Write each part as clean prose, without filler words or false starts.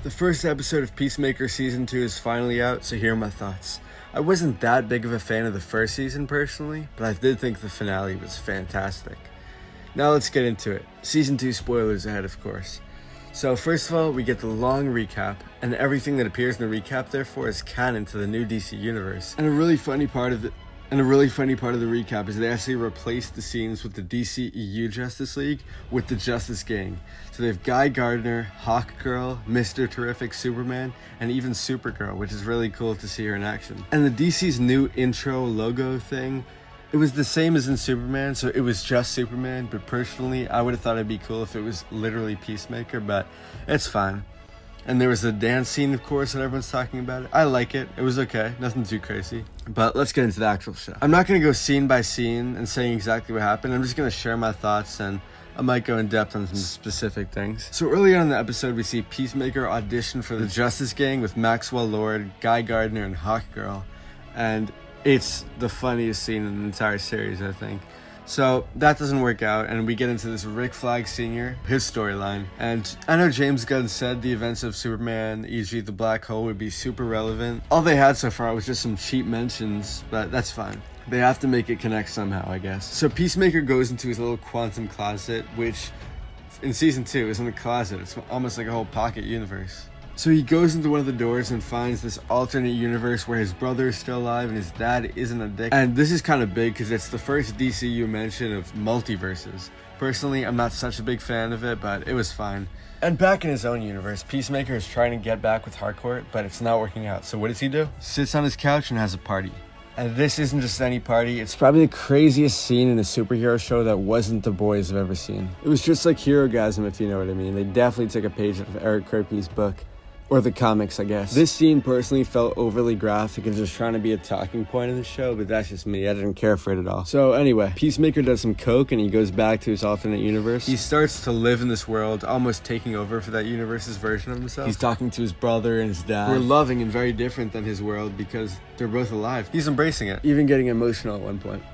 The first episode of Peacemaker Season 2 is finally out, so here are my thoughts. I wasn't that big of a fan of the first season personally, but I did think the finale was fantastic. Now let's get into it. Season 2 spoilers ahead, of course. So first of all, we get the long recap, and everything that appears in the recap therefore is canon to the new DC universe. And a really funny part of the recap is they actually replaced the scenes with the DCEU Justice League with the Justice Gang. So they have Guy Gardner, Hawkgirl, Mr. Terrific, Superman, and even Supergirl, which is really cool to see her in action. And the DC's new intro logo thing, it was the same as in Superman, so it was just Superman, but personally, I would have thought it'd be cool if it was literally Peacemaker, but it's fine. And there was a dance scene, of course, that everyone's talking about. I like it. It was okay. Nothing too crazy. But let's get into the actual show. I'm not going to go scene by scene and saying exactly what happened. I'm just going to share my thoughts, and I might go in depth on some specific things. So early on in the episode, we see Peacemaker audition for the Justice Gang with Maxwell Lord, Guy Gardner, and Hawkgirl. And it's the funniest scene in the entire series, I think. So that doesn't work out, and we get into this Rick Flag Sr., his storyline. And I know James Gunn said the events of Superman, e.g. the black hole, would be super relevant. All they had so far was just some cheap mentions, but that's fine. They have to make it connect somehow, I guess. So Peacemaker goes into his little quantum closet, which in season 2 isn't a closet. It's almost like a whole pocket universe. So he goes into one of the doors and finds this alternate universe where his brother is still alive and his dad isn't a dick. And this is kind of big because it's the first DCU mention of multiverses. Personally, I'm not such a big fan of it, but it was fine. And back in his own universe, Peacemaker is trying to get back with Harcourt, but it's not working out. So what does he do? Sits on his couch and has a party. And this isn't just any party, it's probably the craziest scene in a superhero show that wasn't The Boys have ever seen. It was just like Herogasm, if you know what I mean. They definitely took a page out of Eric Kripke's book. Or the comics, I guess. This scene personally felt overly graphic and just trying to be a talking point in the show, but that's just me. I didn't care for it at all. So anyway, Peacemaker does some coke and he goes back to his alternate universe. He starts to live in this world, almost taking over for that universe's version of himself. He's talking to his brother and his dad, who are loving and very different than his world because they're both alive. He's embracing it, even getting emotional at one point.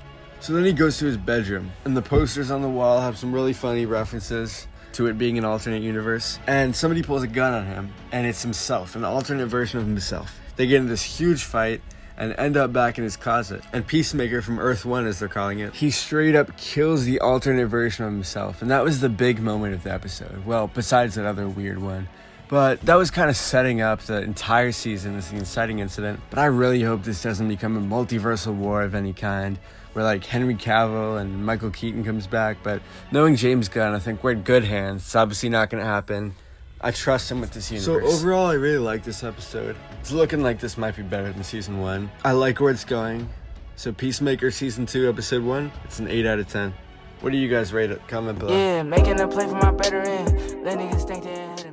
So then he goes to his bedroom, and the posters on the wall have some really funny references to it being an alternate universe, and somebody pulls a gun on him, and it's himself, an alternate version of himself. They get into this huge fight and end up back in his closet, and Peacemaker from Earth 1, as they're calling it, he straight up kills the alternate version of himself, and that was the big moment of the episode. Well, besides that other weird one. But that was kind of setting up the entire season as the inciting incident. But I really hope this doesn't become a multiversal war of any kind, where like Henry Cavill and Michael Keaton comes back. But knowing James Gunn, I think we're in good hands. It's obviously not going to happen. I trust him with this universe. So overall, I really like this episode. It's looking like this might be better than season 1. I like where it's going. So Peacemaker season 2, episode 1, it's an 8 out of 10. What do you guys rate it? Comment below. Yeah, making a play for my better end. Let niggas think that